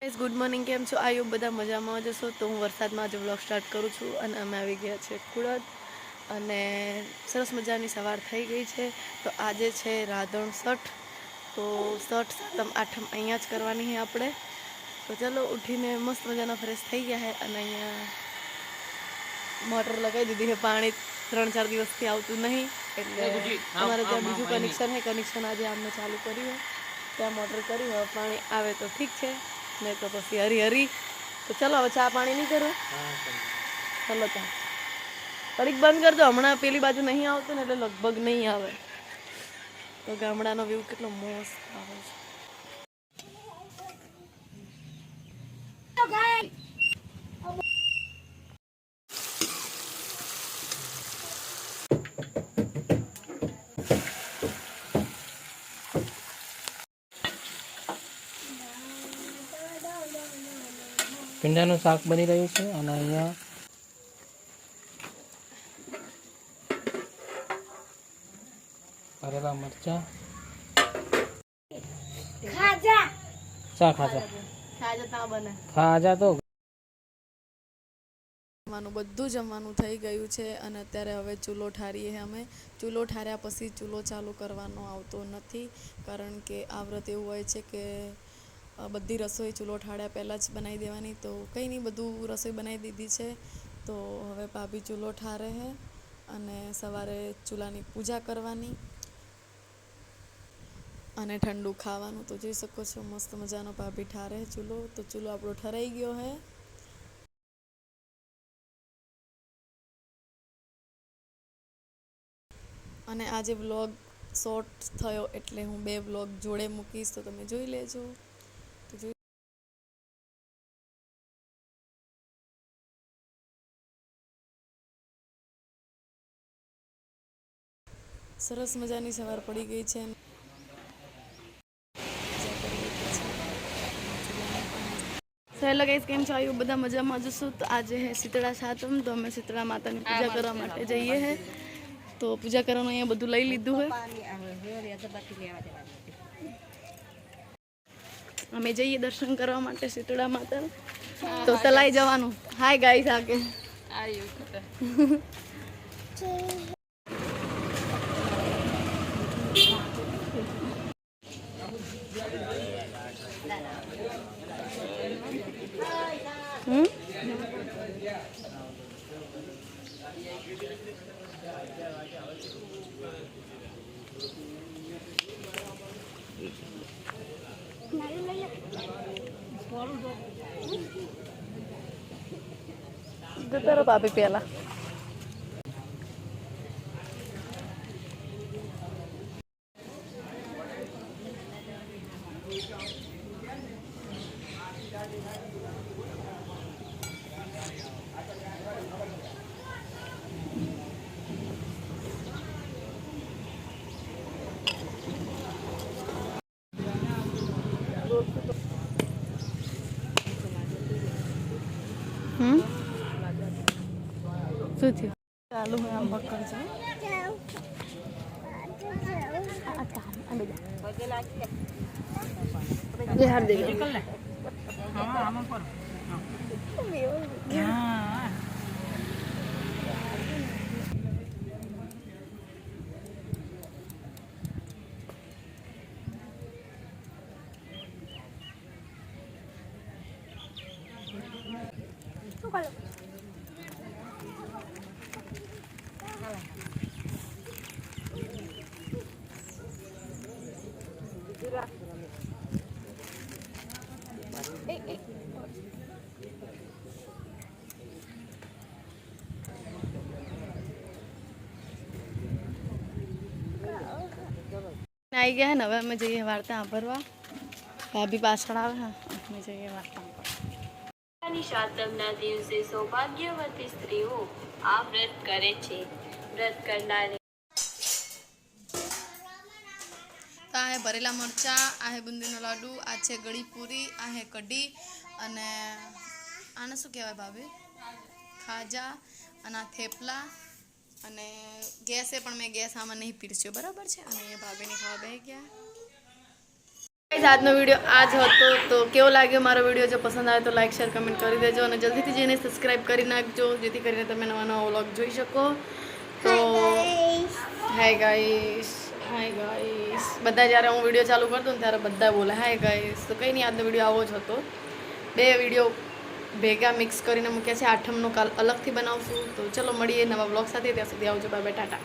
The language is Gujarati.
गाइस गुड मॉर्निंग केम छो आयो बधा मजामां जशो तो हूँ वरसाद में आज व्लॉग स्टार्ट करूँ छूँ अने अमे आवी गया छे खुड़द अने सरस मजानी सवार थई गई छे। तो आज छे राधण सठ तो सठ सातम आठम अहींया ज करवानी है आपणे। तो चलो उठीने मस्त मजाना फ्रेश थई गया है अने अहींया मोटर लगाई दीधी है। पाणी 3-4 दिवसथी आवतुं नहीं એટલે અમારે ત્યાં બીજું કનેક્શન આજે આમને ચાલુ કર્યું है। ત્યાં મોટર કરી હવે પાણી આવે તો ઠીક છે, नहीं तो पी हरी हरी। तो चलो हम चा पानी नहीं करो। चलो तो कड़ीक बंद कर दो हमणा पेली बाजू नहीं आवतो ने એટલે लगभग नहीं आवे। तो गामडानो व्यू કેટલો મસ્ત આવે છે। પીંડાનું શાક બની રહ્યું છે અને અહીંયા ભરેલા મરચા ખાજા ચા ખાજા ખાજા તા બને ખાજા તો જમવાનું બધું જમવાનું થઈ ગયું છે અને અત્યારે હવે ચૂલો ઠારીએ અમે। ચૂલો ઠાર્યા પછી ચૂલો ચાલુ કરવાનો આવતો નથી કારણ કે આ વ્રત એવું હોય છે કે બધી રસોઈ ચૂલો ઠાર્યા પહેલાં જ બનાવી દેવાની। તો કંઈ નહીં બધું રસોઈ બનાવી દીધી છે। તો હવે ભાભી ચૂલો ઠારે છે અને સવારે ચૂલાની પૂજા કરવાની અને ઠંડુ ખાવાનું। તો જોઈ શકો છો મસ્ત મજાનો ભાભી ઠારે ચૂલો। તો ચૂલો આપણો ઠરાઈ ગયો છે અને આજે વ્લોગ શોર્ટ થયો એટલે હું 2 વ્લોગ જોડે મૂકીશ તો તમે જોઈ લેજો। તો સરસ મજાની સવાર પડી ગઈ છે। હેલો ગાइस કેમ છો આયુ બધા મજામાં જશો। તો આજે હે શીતળા સાતમ તો અમે શીતળા માતાની પૂજા કરવા માટે જઈએ હે। तो पूजा करवानो अहींया बधुं लई लीधुं है। अमे जईए दर्शन करवा माटे शीतळा माता तो तलाई जवानुं। हाय गाइस आके जता भाभी पहला चालू है आम पकड़ जाओ बिहार दे आई गया है ने हवे अमे जईए वार्ता भरवा। भाभी पाछळ आवे है अमे जईए वार्ता सातमना दिवसे सौभाग्यवती स्त्रीओ आ व्रत करे छे। व्रत करनारे आ है भरेला मरचा, आ है बुंदीनो लाडू, आ छे गળી पूरी, आ है कढ़ी अने आने शुं कहेवाय भाभी खाजा अने थेपला अने गैस है पण मैं गैस आमां नहीं पीरस्यो बराबर छे। अने भाभी ने खावा बेही गया। ગાઈસ આજનો વિડીયો આ જ હતો. તો કેવો લાગ્યો મારો વિડીયો? જો પસંદ આવે તો લાઈક શેર કમેન્ટ કરી દેજો અને જલ્દીથી જઈને સબસ્ક્રાઈબ કરી નાખજો જેથી કરીને તમે નવા નવા વ્લોગ જોઈ શકો. તો હાય ગાઈસ, હાય ગાઈસ. બધા જ્યારે હું વિડીયો ચાલુ કરતો ને ત્યારે બધા બોલે હાય ગાઈસ. તો કંઈ નહીં, આજનો વિડીયો આવો જ હતો. 2 વિડીયો ભેગા મિક્સ કરીને મૂક્યા છે. 8મનો કાલ અલગથી બનાવશું. તો ચલો મળીએ નવા વ્લોગ સાથે. ત્યાં સુધી આવજો. Bye bye, Tata.